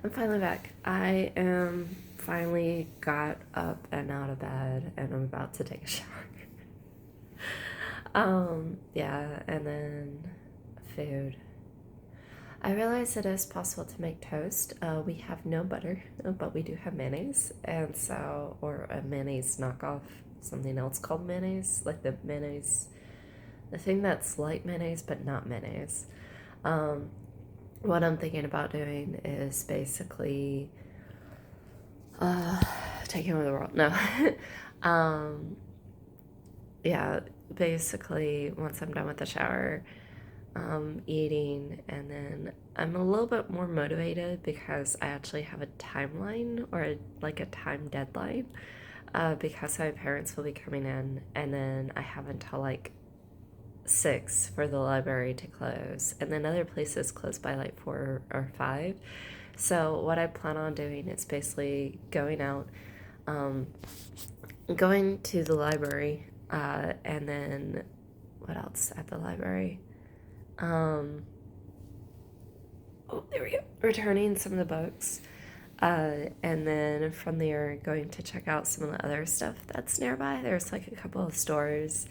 I'm finally back. I am finally got up and out of bed and I'm about to take a shower. Yeah, and then food. I realize it is possible to make toast. We have no butter, but we do have mayonnaise, and so, or a mayonnaise knockoff, something else called mayonnaise, like the mayonnaise, the thing that's like mayonnaise but not mayonnaise. Um, what I'm thinking about doing is basically uh, taking over the world. No. um, yeah, basically, once I'm done with the shower, eating, and then I'm a little bit more motivated because I actually have a timeline or like a time deadline because my parents will be coming in, and then I have until like 6 for the library to close, and then other places close by like 4 or 5. So what I plan on doing is basically going out, um, going to the library, and then what else at the library? Um, oh, there we go. Returning some of the books, and then from there going to check out some of the other stuff that's nearby. There's like a couple of stores,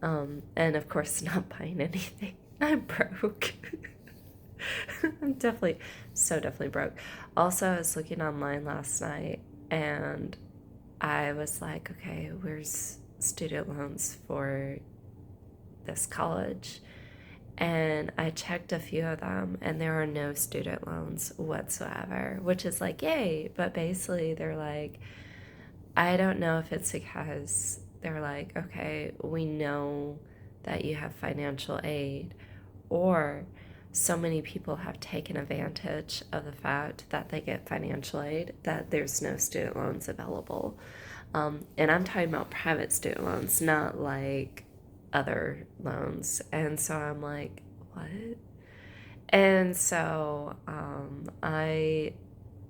and of course not buying anything. I'm broke. I'm definitely broke. Also, I was looking online last night and I was like, okay, where's student loans for this college? And I checked a few of them and there are no student loans whatsoever, which is like, yay. But basically, they're like, I don't know if it's because they're like, okay, we know that you have financial aid, or so many people have taken advantage of the fact that they get financial aid that there's no student loans available. And I'm talking about private student loans, not like other loans. And so I'm like, what? And so I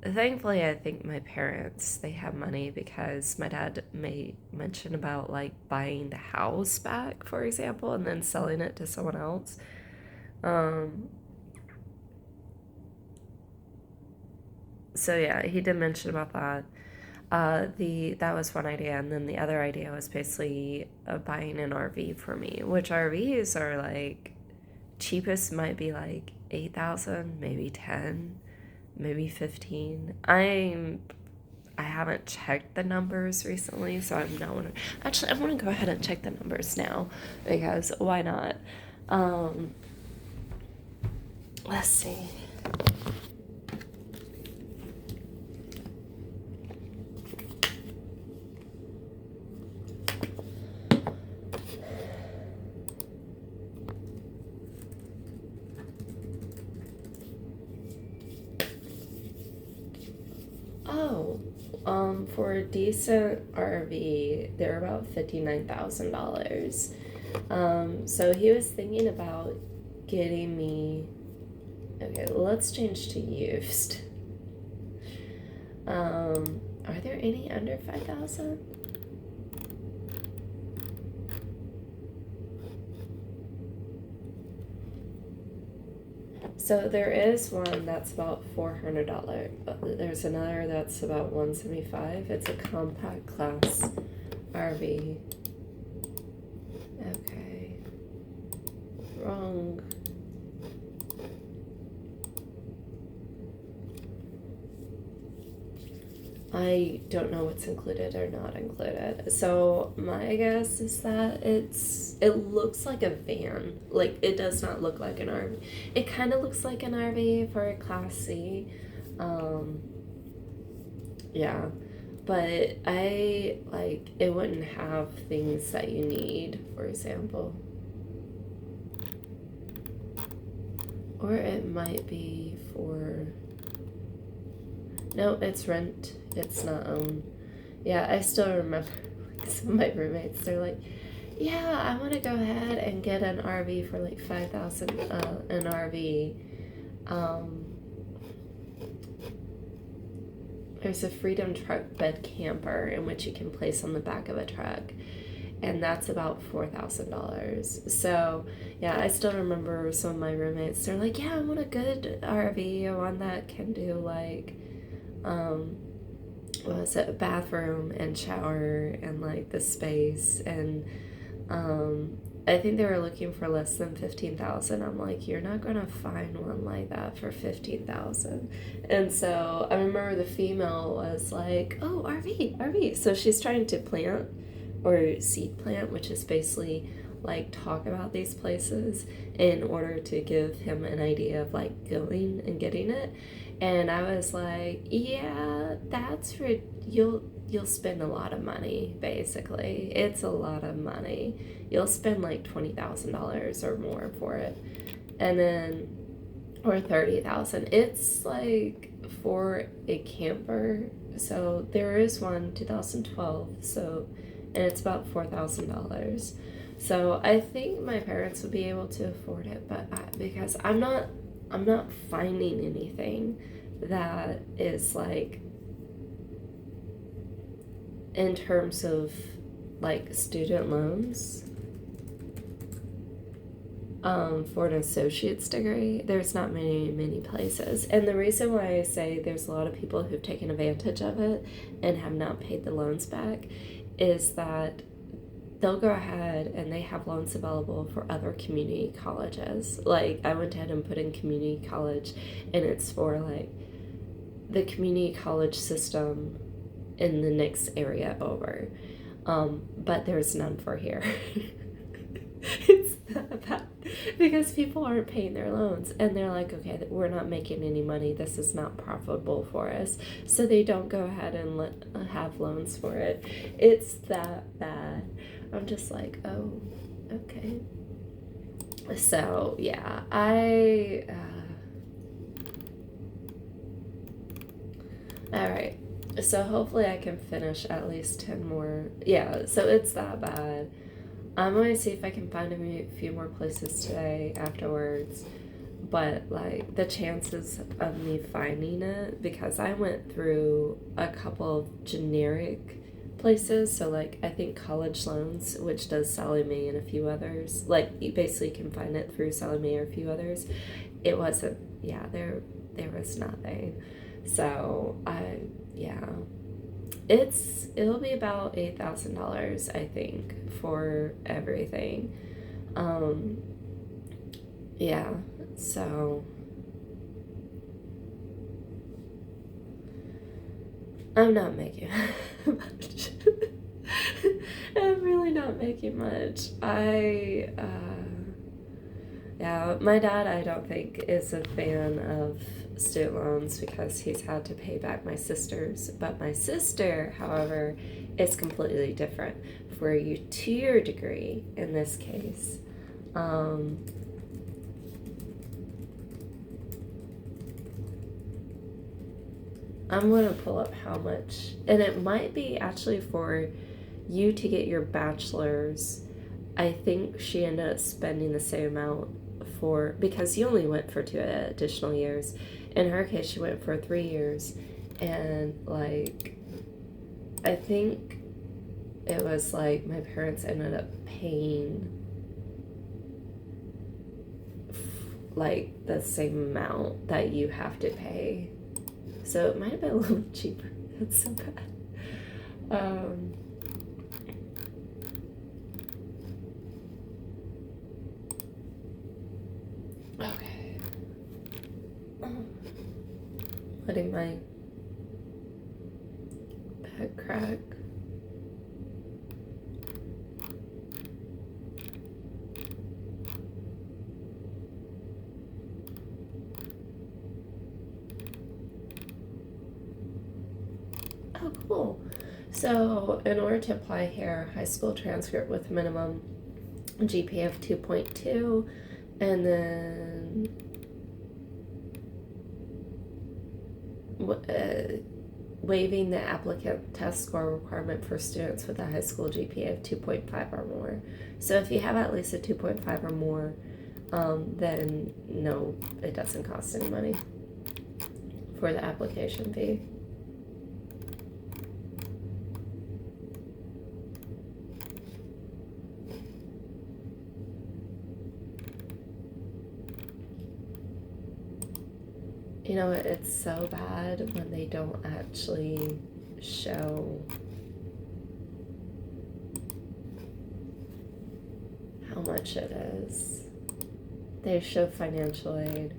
thankfully I think my parents they have money because my dad made mention about like buying the house back, for example, and then selling it to someone else. Um, so yeah, he did mention about that. The that was one idea, and then the other idea was basically buying an RV for me, which RVs are like cheapest might be like 8,000, maybe 10, maybe 15. I haven't checked the numbers recently, so I'm not want to. Actually, I want to go ahead and check the numbers now because why not? Um, let's see. Oh, for a decent RV, they're about $59,000. So he was thinking about getting me. Okay, let's change to used. Are there any under 5,000? So there is one that's about $400. There's another that's about 175. It's a compact class RV. Okay. Wrong. I don't know what's included or not included. So my guess is that it looks like a van. Like it does not look like an RV. It kind of looks like an RV for a Class C. Um, yeah, but I like it wouldn't have things that you need, for example. Or it might be for no, it's rent. It's not own. Yeah, I still remember like, some of my roommates. They're like, "Yeah, I want to go ahead and get an RV for like 5,000. An RV. Um, there's a Freedom Truck bed camper in which you can place on the back of a truck, and that's about $4,000. So yeah, I still remember some of my roommates, they're like, yeah, I want a good RV, one that can do like what was it, a bathroom and shower and like the space. And I think they were looking for less than 15,000. I'm like, you're not gonna find one like that for 15,000. And so I remember the female was like, oh, RV. So she's trying to plant or seed plant, which is basically like talk about these places in order to give him an idea of like going and getting it. And I was like, yeah, you'll spend a lot of money. Basically, it's a lot of money. You'll spend like $20,000 or more for it, and then or 30,000. It's like for a camper. So there is one 2012. So, and it's about $4,000. So I think my parents would be able to afford it, but because I'm not finding anything that is like in terms of like student loans for an associate's degree. There's not many places, and the reason why I say there's a lot of people who've taken advantage of it and have not paid the loans back is that they'll go ahead and they have loans available for other community colleges. Like I went ahead and put in community college, and it's for like the community college system in the next area over. But there's none for here. It's that bad because people aren't paying their loans, and they're like, okay, we're not making any money. This is not profitable for us. So they don't go ahead and have loans for it. It's that bad. I'm just like, oh, okay. So yeah, all right. So hopefully I can finish at least 10 more. Yeah, so it's that bad. I'm going to see if I can find a few more places today afterwards. But like the chances of me finding it, because I went through a couple of generic places. So like I think College Loans, which does Sallie Mae and a few others. Like you basically can find it through Sallie Mae or a few others. It wasn't, yeah, there was nothing. So yeah, it'll be about $8,000 I think for everything. Yeah, so I'm not making much. I'm really not making much. Yeah, my dad, I don't think, is a fan of student loans because he's had to pay back my sister's. But my sister, however, is completely different. For a 2-year degree, in this case, I'm going to pull up how much, and it might be actually for you to get your bachelor's. I think she ended up spending the same amount because you only went for 2 additional years. In her case, she went for 3 years, and like I think it was like my parents ended up paying like the same amount that you have to pay, so it might have been a little cheaper. That's so bad. Okay. Letting my back crack. Oh, cool. So, in order to apply here, high school transcript with minimum GPA of 2.2, and then waiving the applicant test score requirement for students with a high school GPA of 2.5 or more. So if you have at least a 2.5 or more, then no, it doesn't cost any money for the application fee. You know, it's so bad when they don't actually show how much it is. They show financial aid.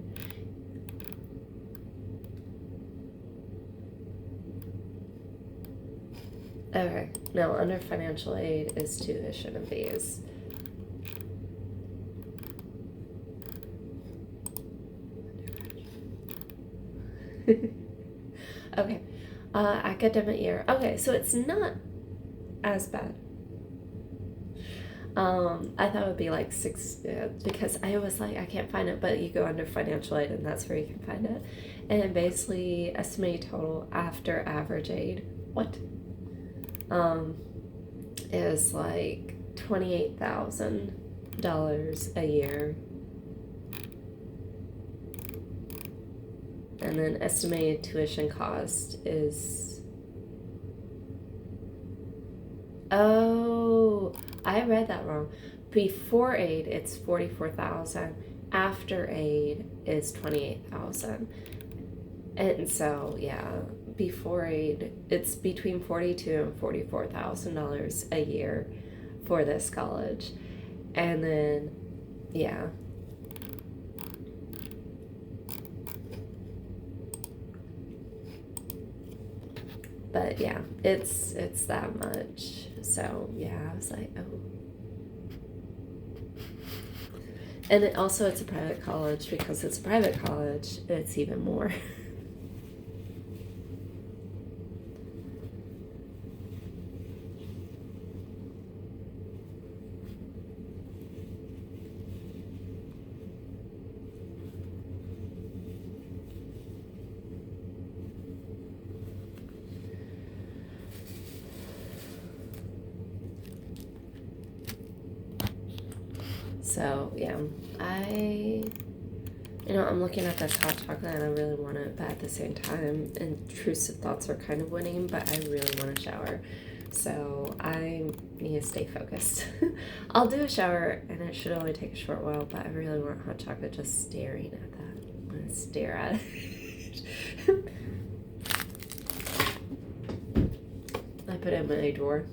Okay, no, under financial aid is tuition and fees. Okay, academic year. Okay, so it's not as bad. I thought it would be like six, because I was like, I can't find it, but you go under financial aid and that's where you can find it. And basically, estimated total after average aid, what? Is like $28,000 a year. And then estimated tuition cost is, oh, I read that wrong. Before aid, it's 44,000. After aid is 28,000. And so, yeah, before aid, it's between $42,000 and $44,000 a year for this college. And then, yeah. But yeah, it's that much. So yeah, I was like, oh. And it also, it's a private college. Because it's a private college, it's even more. So yeah, I'm looking at this hot chocolate and I really want it, but at the same time, intrusive thoughts are kind of winning, but I really want to shower. So I need to stay focused. I'll do a shower and it should only take a short while, but I really want hot chocolate just staring at that. I'm going to stare at it. I put it in my drawer.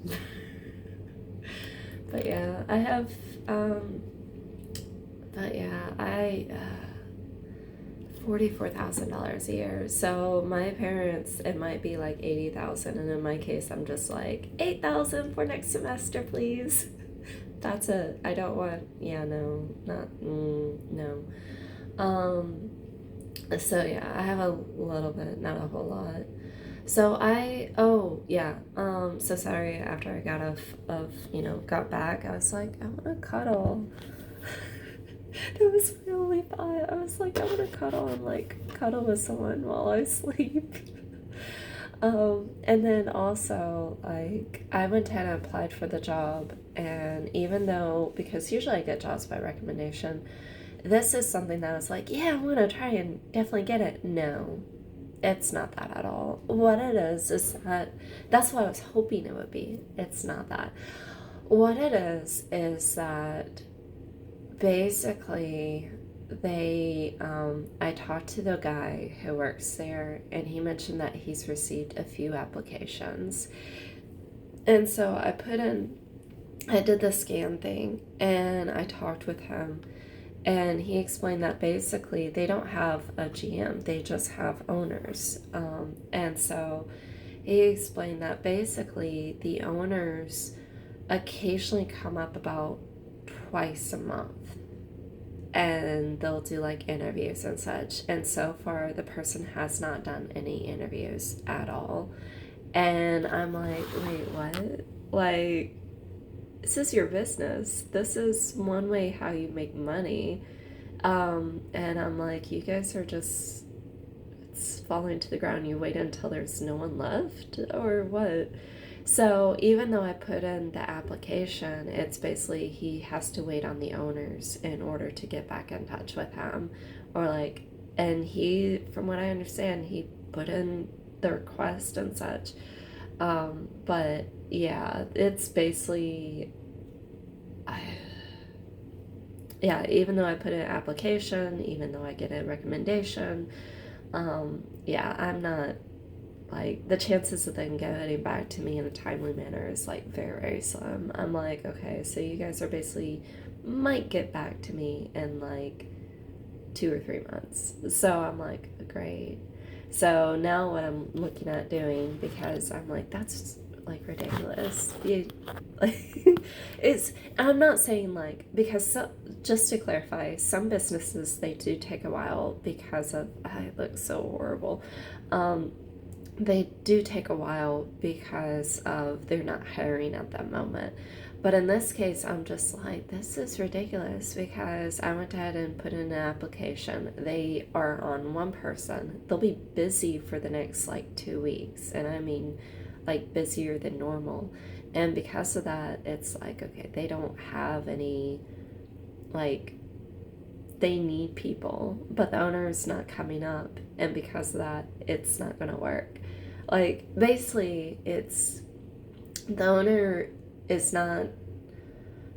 But yeah, I have, $44,000 a year. So my parents, it might be like 80,000, and in my case, I'm just like 8,000 for next semester, please. That's it. I don't want. Yeah, no, not no. So yeah, I have a little bit, not a whole lot. So so sorry, after I got got back, I was like, I want to cuddle. That was my only thought. I was like, I want to cuddle and like cuddle with someone while I sleep. And then also, like, I went ahead and applied for the job, and even though, because usually I get jobs by recommendation, this is something that I was like, yeah, I want to try and definitely get it. No, it's not that at all. What it is that that's what I was hoping it would be. It's not that. What it is that basically I talked to the guy who works there, and he mentioned that he's received a few applications. And so I did the scan thing, and I talked with him, and he explained that basically they don't have a GM, they just have owners. And so he explained that basically the owners occasionally come up about twice a month, and they'll do like interviews and such. And so far, the person has not done any interviews at all. And I'm like, wait, what? Like, this is your business. This is one way how you make money. And I'm like, you guys are just, it's falling to the ground. You wait until there's no one left, or what? So even though I put in the application, it's basically he has to wait on the owners in order to get back in touch with him. Or like, and he, from what I understand, he put in the request and such. But yeah, it's basically, yeah, even though I put in an application, even though I get a recommendation, Yeah, I'm not, like, the chances of them getting back to me in a timely manner is like very, very slim. I'm like, okay, so you guys are basically might get back to me in like 2 or 3 months. So I'm like, great. So now what I'm looking at doing, because I'm like, that's like ridiculous. You, like, it's, I'm not saying like, because so, just to clarify, some businesses, they do take a while because of, I look so horrible. Um, they do take a while because of they're not hiring at that moment. But in this case, I'm just like, this is ridiculous because I went ahead and put in an application. They are on one person. They'll be busy for the next like 2 weeks. And I mean, like busier than normal. And because of that, it's like, okay, they don't have any, like, they need people, but the owner is not coming up. And because of that, it's not going to work. Like, basically, it's the owner is not,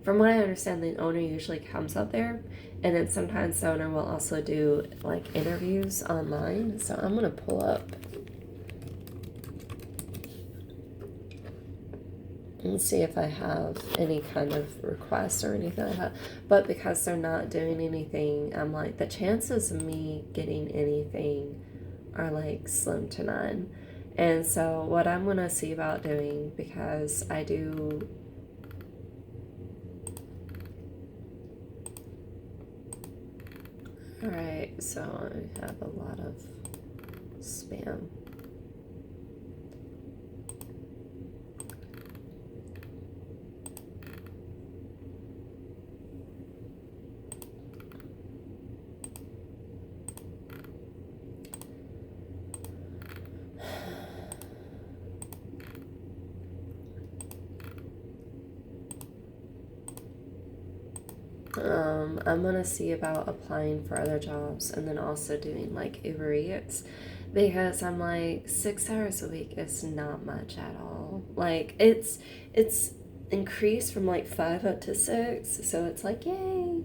from what I understand, the owner usually comes up there, and then sometimes the owner will also do like interviews online. So I'm gonna pull up and see if I have any kind of requests or anything like that. But because they're not doing anything, I'm like, the chances of me getting anything are like slim to none. And so what I'm gonna see about doing, because I do, all right, so I have a lot of spam. I'm gonna see about applying for other jobs and then also doing like Uber Eats, because I'm like, 6 hours a week is not much at all. Like, it's increased from like 5 up to 6, so it's like, yay.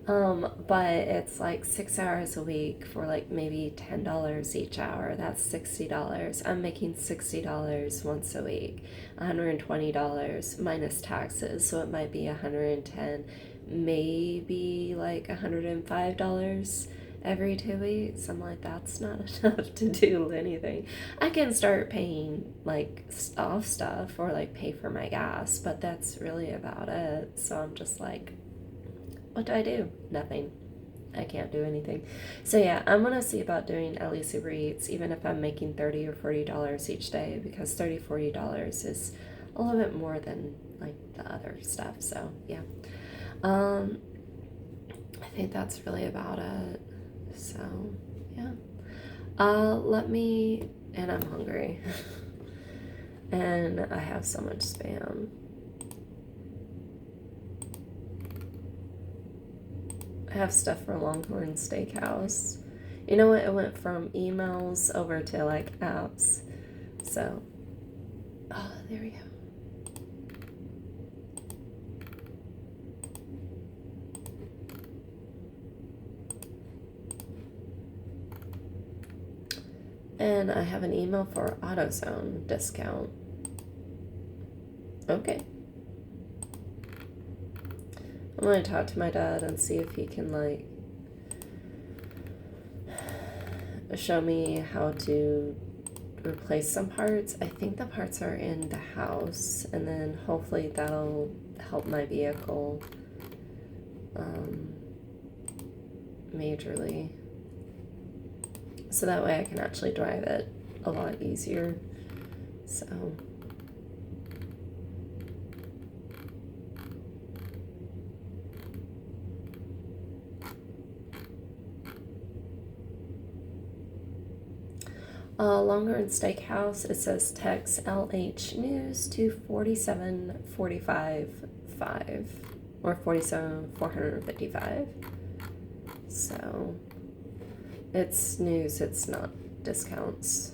But it's like 6 hours a week for like maybe $10 each hour. That's $60. I'm making $60 once a week, $120 minus taxes, so it might be 110, maybe like $105 every 2 weeks. I'm like, that's not enough to do anything. I can start paying like off stuff or like pay for my gas, but that's really about it. So I'm just like, what do I do? Nothing. I can't do anything. So yeah, I'm gonna see about doing at least Uber Eats, even if I'm making $30 or $40 each day, because $30-$40 is a little bit more than like the other stuff. So yeah. Um, I think that's really about it. So, yeah. Let me, and I'm hungry. And I have so much spam. I have stuff for Longhorn Steakhouse. You know what? It went from emails over to like apps. So, oh, there we go. And I have an email for AutoZone discount. Okay. I'm going to talk to my dad and see if he can, like, show me how to replace some parts. I think the parts are in the house, and then hopefully that'll help my vehicle majorly. So that way I can actually drive it a lot easier. So... Longhorn Steakhouse, it says text LH News to 47455 or 47455. So it's news, it's not discounts.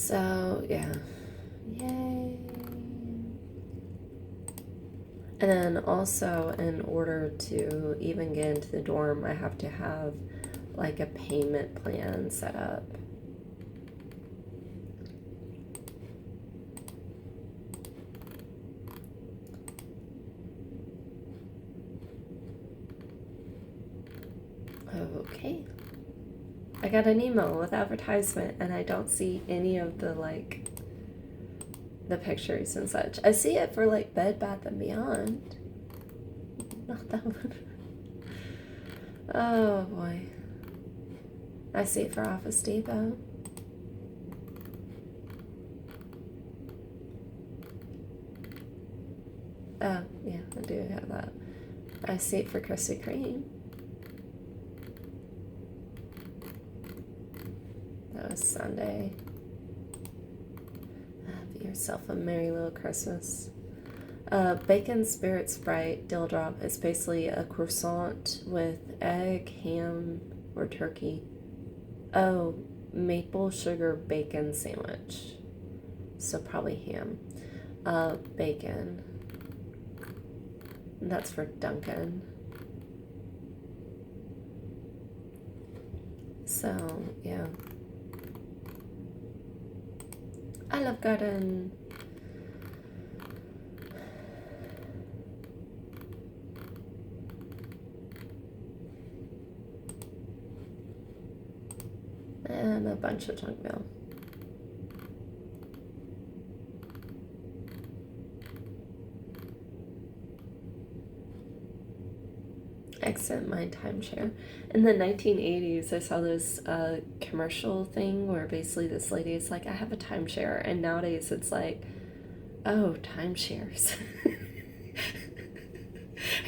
So, yeah. Yay. And then also, in order to even get into the dorm, I have to have like a payment plan set up. Okay. I got an email with advertisement and I don't see any of the like the pictures and such. I see it for like Bed Bath and Beyond. Not that one. Oh boy. I see it for Office Depot. Oh, yeah, I do have that. I see it for Krispy Kreme. That was Sunday. Have yourself a merry little Christmas. Bacon Spirit Sprite Dill Drop is basically a croissant with egg, ham, or turkey. Oh, maple sugar bacon sandwich. So probably ham. Bacon. That's for Duncan. So, yeah. Olive Garden. And a bunch of junk mail. Exit my timeshare. In the 1980s, I saw this commercial thing where basically this lady is like, I have a timeshare. And nowadays it's like, oh, timeshares.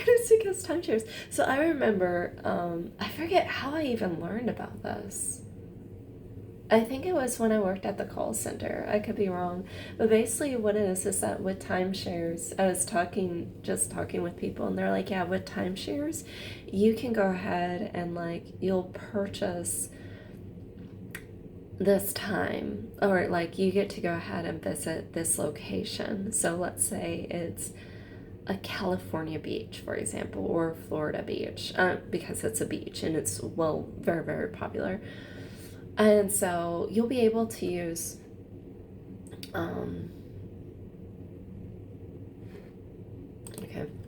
It's because timeshares. So I remember, I forget how I even learned about this. I think it was when I worked at the call center. I could be wrong. But basically what it is that with timeshares, I was just talking with people and they're like, yeah, with timeshares, you can go ahead and like, you'll purchase this time, or like you get to go ahead and visit this location. So let's say it's a California beach, for example, or Florida beach, because it's a beach and it's, well, very, very popular. And so you'll be able to use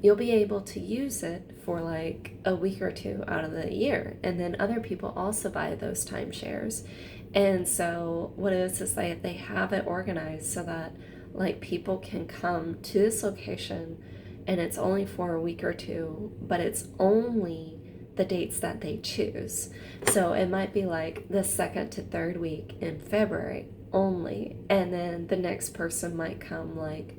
you'll be able to use it for like a week or two out of the year. And then other people also buy those timeshares. And so what it is like they have it organized so that like people can come to this location and it's only for a week or two, but it's only the dates that they choose. So it might be like the second to third week in February only, and then the next person might come like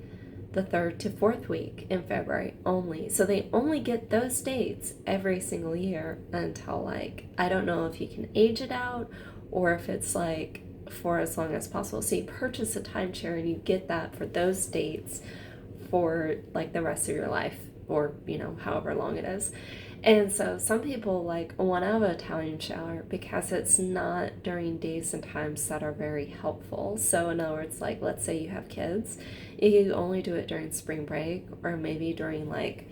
the third to fourth week in February only. So they only get those dates every single year until like, I don't know if you can age it out or if it's like for as long as possible. So you purchase a timeshare and you get that for those dates for like the rest of your life, or you know, however long it is. And so some people like want to have a timeshare because it's not during days and times that are very helpful. So in other words, like let's say you have kids, you only do it during spring break or maybe during like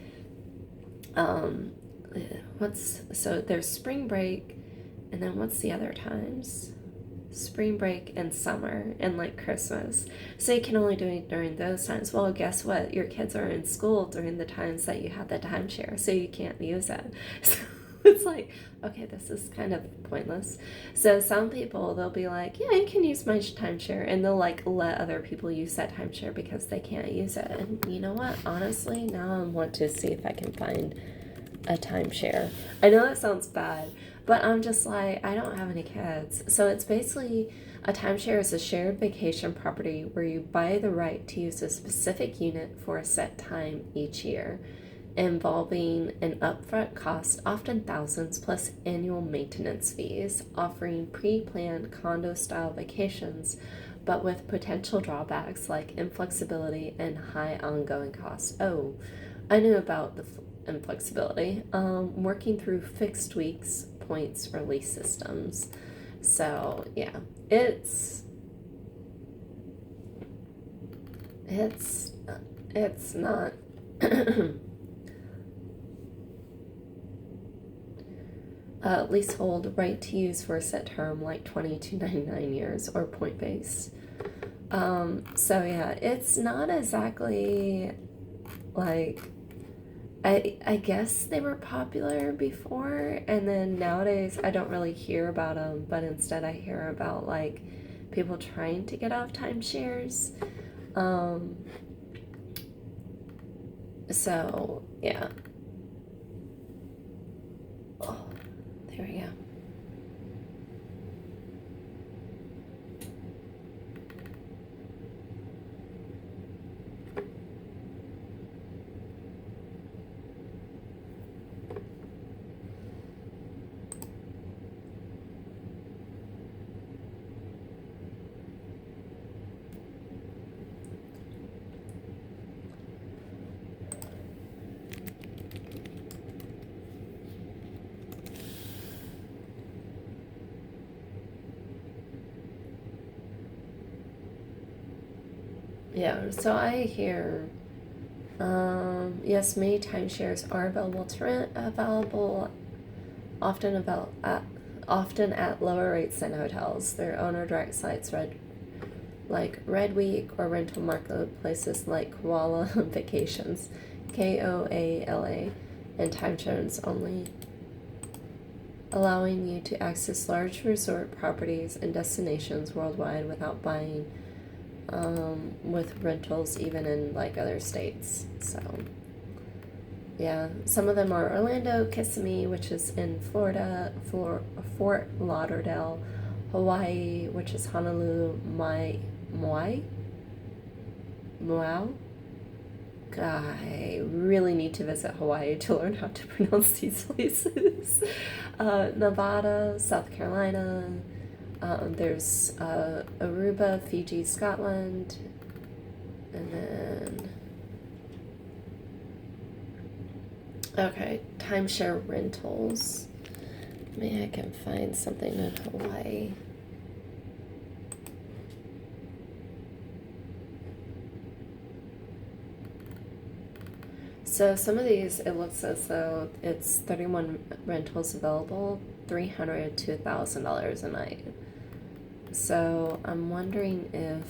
so there's spring break and then what's the other times? Spring break and summer and like Christmas. So you can only do it during those times. Well, guess what? Your kids are in school during the times that you have the timeshare, so you can't use it. So it's like, okay, this is kind of pointless. So some people, they'll be like, yeah, you can use my timeshare, and they'll like let other people use that timeshare because they can't use it. And you know what? Honestly, now I want to see if I can find a timeshare. I know that sounds bad, but I'm just like, I don't have any kids. So it's basically a timeshare is a shared vacation property where you buy the right to use a specific unit for a set time each year, involving an upfront cost, often thousands, plus annual maintenance fees, offering pre-planned condo-style vacations, but with potential drawbacks like inflexibility and high ongoing costs. Oh, I knew about the inflexibility. Working through fixed weeks, points, release systems. So yeah, it's It's not. Leasehold right to use for a set term like 20 to 99 years or point based. So yeah, it's not exactly like I guess they were popular before, and then nowadays I don't really hear about them, but instead I hear about like people trying to get off timeshares. Um, so yeah. Oh, there we go. Yeah, so I hear, yes, many timeshares are available to rent, often about often at lower rates than hotels. Their owner direct sites like Red Week or rental marketplaces like Koala Vacations, KOALA, and Time Zones only, allowing you to access large resort properties and destinations worldwide without buying with rentals even in like other states. So yeah, some of them are Orlando, Kissimmee, which is in Florida, Fort Lauderdale, Hawaii, which is Honolulu, Maui. Wow. I really need to visit Hawaii to learn how to pronounce these places. Nevada, South Carolina. There's Aruba, Fiji, Scotland, and then okay, timeshare rentals. Maybe I can find something in Hawaii. So some of these, it looks as though it's 31 rentals available, $300 to $1,000 a night. So I'm wondering if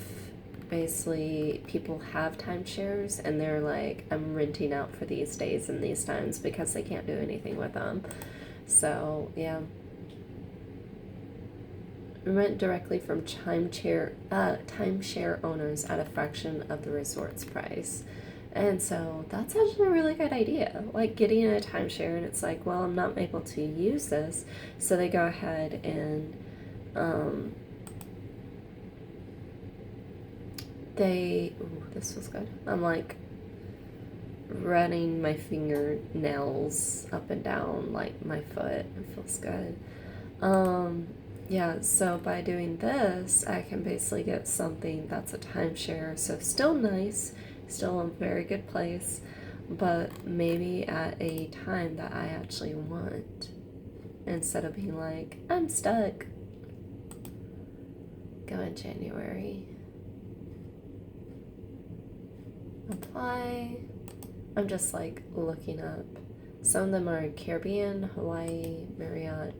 basically people have timeshares and they're like, I'm renting out for these days and these times because they can't do anything with them. So yeah. Rent directly from timeshare owners at a fraction of the resort's price. And so that's actually a really good idea. Like getting a timeshare, and it's like, well, I'm not able to use this. So they go ahead and this was good. I'm like running my fingernails up and down like my foot. It feels good. Yeah, so by doing this, I can basically get something that's a timeshare, so still nice, still a very good place, but maybe at a time that I actually want, instead of being like, I'm stuck. Go in January. Apply. I'm just like looking up. Some of them are Caribbean, Hawaii, Marriott.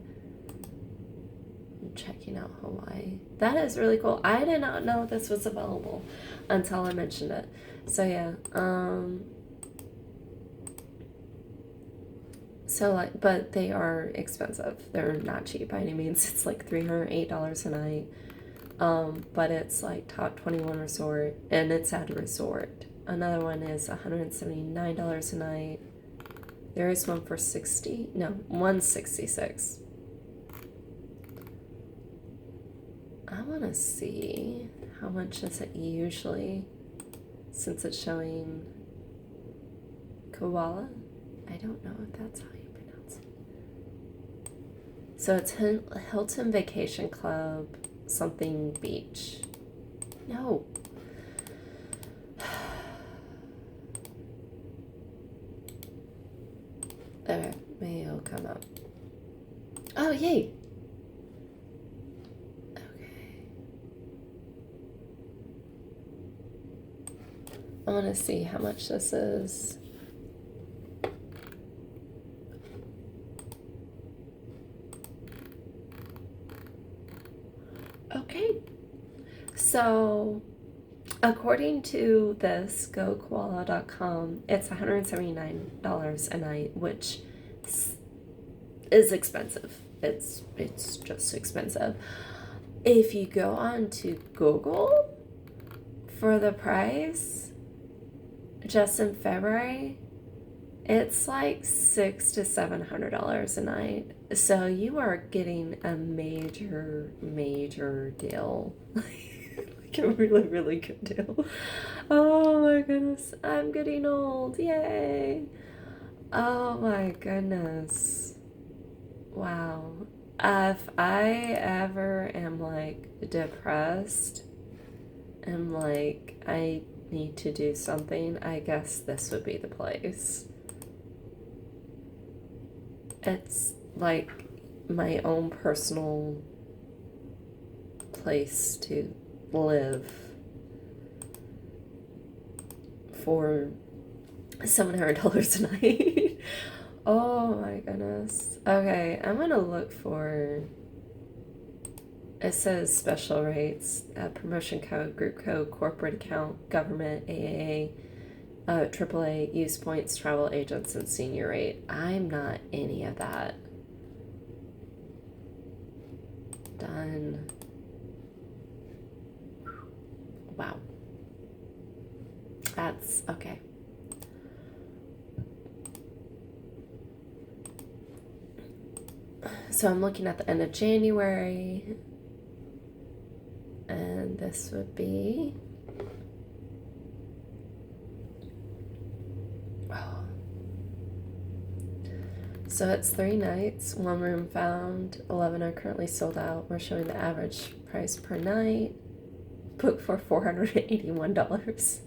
I'm checking out Hawaii. That is really cool. I did not know this was available until I mentioned it. So yeah, so like, but they are expensive. They're not cheap by any means. It's like $308 a night. But it's like top 21 resort, and it's at a resort. Another one is $179 a night. There is one for 60. No, 166. I want to see how much is it usually, since it's showing koala. I don't know if that's how you pronounce it. So it's Hilton Vacation Club something beach. No. Okay, maybe it'll come up. Oh, yay! Okay. want to see how much this is. Okay, so according to this GoKoala.com, it's $179 a night, which is expensive. It's just expensive. If you go on to Google for the price, just in February, it's like $600 to $700 a night. So you are getting a major deal. Like a really good deal. Oh my goodness, I'm getting old. Yay. Oh my goodness. Wow. If I ever am like depressed and like I need to do something, I guess this would be the place. It's like my own personal place to live for $700 a night. Oh my goodness. Okay, I'm gonna look for. It says special rates, promotion code, group code, corporate account, government, AAA, AAA, use points, travel agents, and senior rate. I'm not any of that. Done. Wow. That's okay. So I'm looking at the end of January, and this would be. So it's 3 nights, 1 room found, 11 are currently sold out. We're showing the average price per night, booked for $481.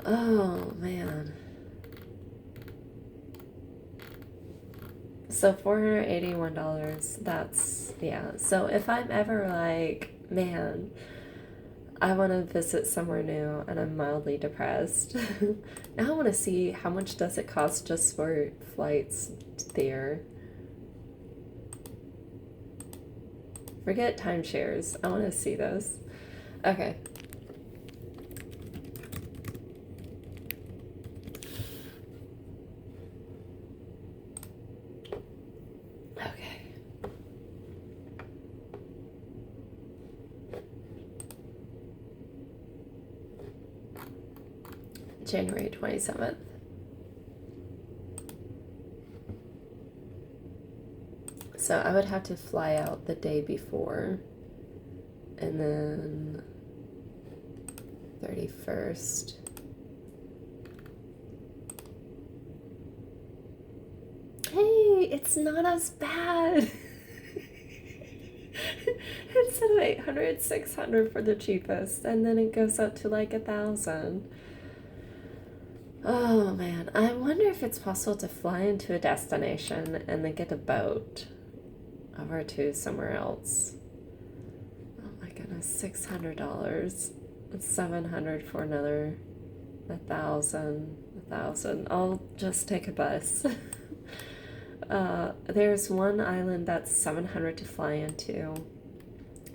Oh man. So $481, that's, yeah. So if I'm ever like, man, I want to visit somewhere new and I'm mildly depressed. Now I want to see how much does it cost just for flights there. Forget timeshares. I want to see those. Okay. January 27th. So I would have to fly out the day before, and then 31st. Hey, it's not as bad. Instead of 800, 600 for the cheapest, and then it goes up to like 1,000. Oh man, I wonder if it's possible to fly into a destination and then get a boat over to somewhere else. Oh my goodness, $600, $700 for another 1,000. I'll just take a bus. There's one island that's $700 to fly into,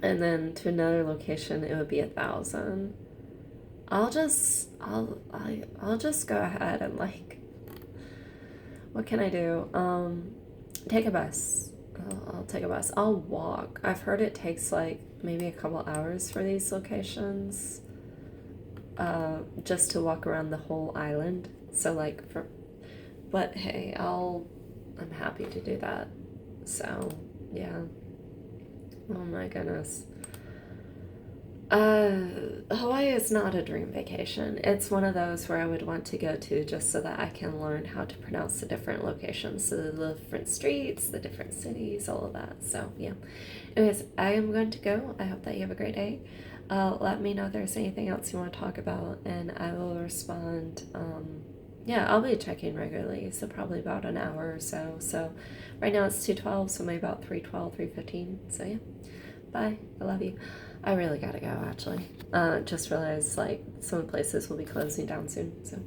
and then to another location it would be 1,000. I'll just go ahead and like, what can I do? Take a bus. I'll take a bus. I'll walk. I've heard it takes like maybe a couple hours for these locations, just to walk around the whole island. So like but hey, I'm happy to do that. So yeah. Oh my goodness. Hawaii is not a dream vacation. It's one of those where I would want to go to just so that I can learn how to pronounce the different locations, so the different streets, the different cities, all of that. So yeah. Anyways, I am going to go. I hope that you have a great day. Let me know if there's anything else you want to talk about, and I will respond. Yeah, I'll be checking regularly, so probably about an hour or so. So right now it's 2:12, so maybe about 3:12, 3:15. So yeah. Bye. I love you. I really gotta go, actually. Just realized, like, some places will be closing down soon, so.